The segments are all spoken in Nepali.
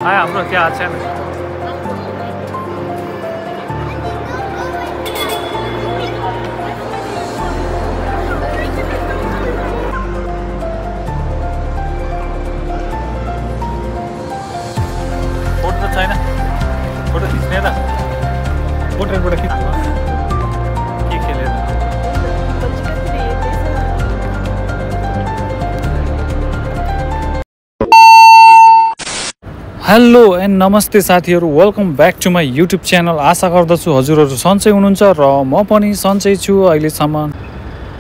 हाम्रो क्या हाल छैन। फोटो त छैन, फोटो खिच्ने त फोटोबाट खिच्नु के खेलेर। हेलो एन्ड नमस्ते साथीहरू, welcome back to my YouTube channel. आशा गर्दछु हजुरहरू सन्चै हुनुहुन्छ र म पनि सन्चै छु अहिलेसम्म।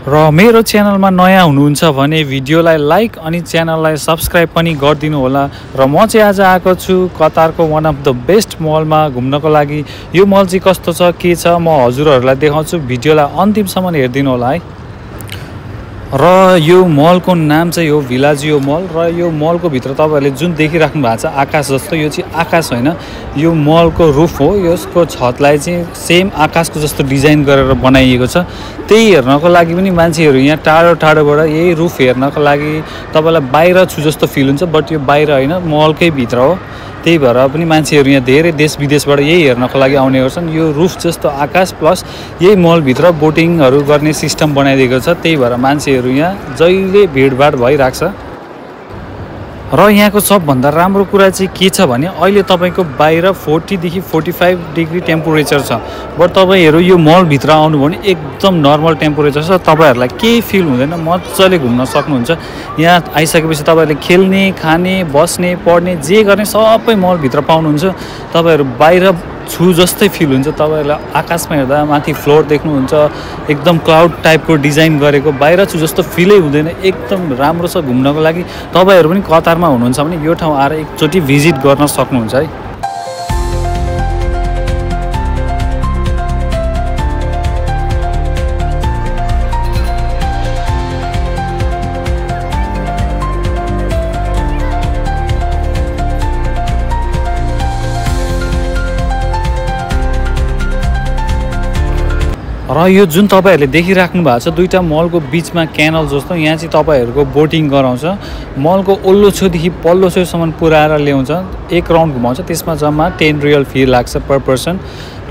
र मेरो च्यानलमा नयाँ हुनुहुन्छ भने भिडियोलाई लाइक अनि च्यानललाई सब्सक्राइब पनि गरिदिनु होला। र म चाहिँ आज आएको छु कतारको वान अफ द बेस्ट मलमा घुम्नको लागि। यो मल चाहिँ कस्तो छ के छ म हजुरहरूलाई देखाउँछु, भिडियोलाई अन्तिमसम्म हेरिदिनु होला है। र यो मलको नाम चाहिँ हो भिलाजियो मल। र यो मलको भित्र तपाईँहरूले जुन देखिराख्नु भएको छ आकाश जस्तो, यो चाहिँ आकाश होइन, यो मलको रुफ हो। यसको छतलाई चाहिँ सेम आकाशको जस्तो डिजाइन गरेर बनाइएको छ। त्यही हेर्नको लागि पनि मान्छेहरू यहाँ टाढो टाढोबाट यही रुफ हेर्नको लागि तपाईँलाई बाहिर छु जस्तो फिल हुन्छ, बट यो बाहिर होइन, मलकै भित्र हो। त्यही भएर पनि मान्छेहरू यहाँ धेरै देश विदेशबाट यही हेर्नको लागि आउने गर्छन्। यो रुफ जस्तो आकाश प्लस यही मलभित्र बोटिङहरू गर्ने सिस्टम बनाइदिएको छ। त्यही भएर मान्छेहरू यहाँ जहिले भिडभाड भइरहेको छ। र यहाँको सबभन्दा राम्रो कुरा चाहिँ के छ भने अहिले तपाईँको बाहिर 40 देखि 45 डिग्री टेम्परेचर छ, बट तपाईँहरू यो मलभित्र आउनुभयो भने एकदम नर्मल टेम्परेचर छ। तपाईँहरूलाई केही फिल हुँदैन, मजाले घुम्न सक्नुहुन्छ। यहाँ आइसकेपछि तपाईँहरूले खेल्ने, खाने, बस्ने, पढ्ने, जे गर्ने सबै मलभित्र पाउनुहुन्छ। तपाईँहरू बाहिर छु जस्तै फिल हुन्छ। तपाईँहरूलाई आकाशमा हेर्दा माथि फ्लोर देख्नुहुन्छ, एकदम क्लाउड टाइपको डिजाइन गरेको, बाहिर छु जस्तो फिलै हुँदैन। एकदम राम्रो छ घुम्नको लागि। तपाईँहरू पनि कतारमा हुनुहुन्छ भने यो ठाउँ आएर एकचोटि भिजिट गर्न सक्नुहुन्छ है। र यो जुन तपाईँहरूले देखिराख्नु भएको छ दुईवटा मलको बिचमा क्यानल जस्तो, यहाँ चाहिँ तपाईँहरूको बोटिङ गराउँछ। मलको ओल्लो छेउदेखि पल्लो छेउसम्म पुऱ्याएर ल्याउँछ, एक राउन्ड घुमाउँछ। त्यसमा जम्मा 10 रियल फी लाग्छ पर पर्सन।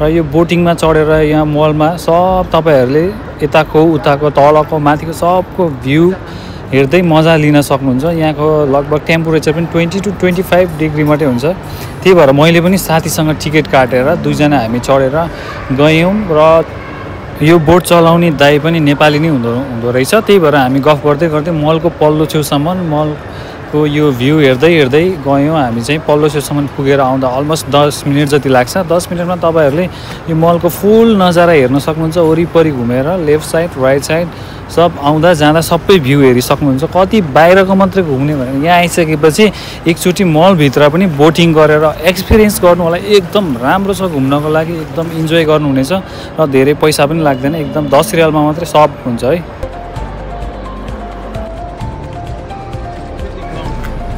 र यो बोटिङमा चढेर यहाँ मलमा सब तपाईँहरूले यताको उताको तलको माथिको सबको भ्यू हेर्दै मजा लिन सक्नुहुन्छ। यहाँको लगभग टेम्परेचर पनि 20 to 25 डिग्री मात्रै हुन्छ। त्यही भएर मैले पनि साथीसँग टिकट काटेर दुईजना हामी चढेर गयौँ। र यो बोट चलाउने दाइ पनि नेपाली नै हुँदो रहेछ। त्यही भएर हामी गफ गर्दै गर्दै मलको पल्लो छेउसम्म मलको यो भ्यू हेर्दै हेर्दै गयौँ। हामी चाहिँ पल्लो छेउसम्म पुगेर आउँदा अलमोस्ट 10 मिनट जति लाग्छ। 10 मिनटमा तपाईँहरूले यो मलको फुल नजारा हेर्न सक्नुहुन्छ। वरिपरि घुमेर लेफ्ट साइड राइट साइड सब आउँदा जाँदा सबै भ्यू हेरिसक्नुहुन्छ। कति बाहिरको मात्रै घुम्ने भनेर यहाँ आइसकेपछि एकचोटि मलभित्र पनि बोटिङ गरेर एक्सपिरियन्स गर्नु होला। एकदम राम्रो छ घुम्नको लागि, एकदम इन्जोय गर्नुहुनेछ। र धेरै पैसा पनि लाग्दैन, एकदम 10 रियालमा मात्रै सब हुन्छ है।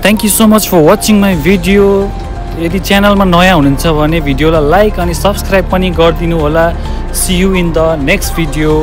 Thank you so much for watching my video. यदि च्यानलमा नयाँ हुनुहुन्छ भने भिडियोलाई लाइक अनि सब्सक्राइब पनि गरिदिनु होला। See you in the next video.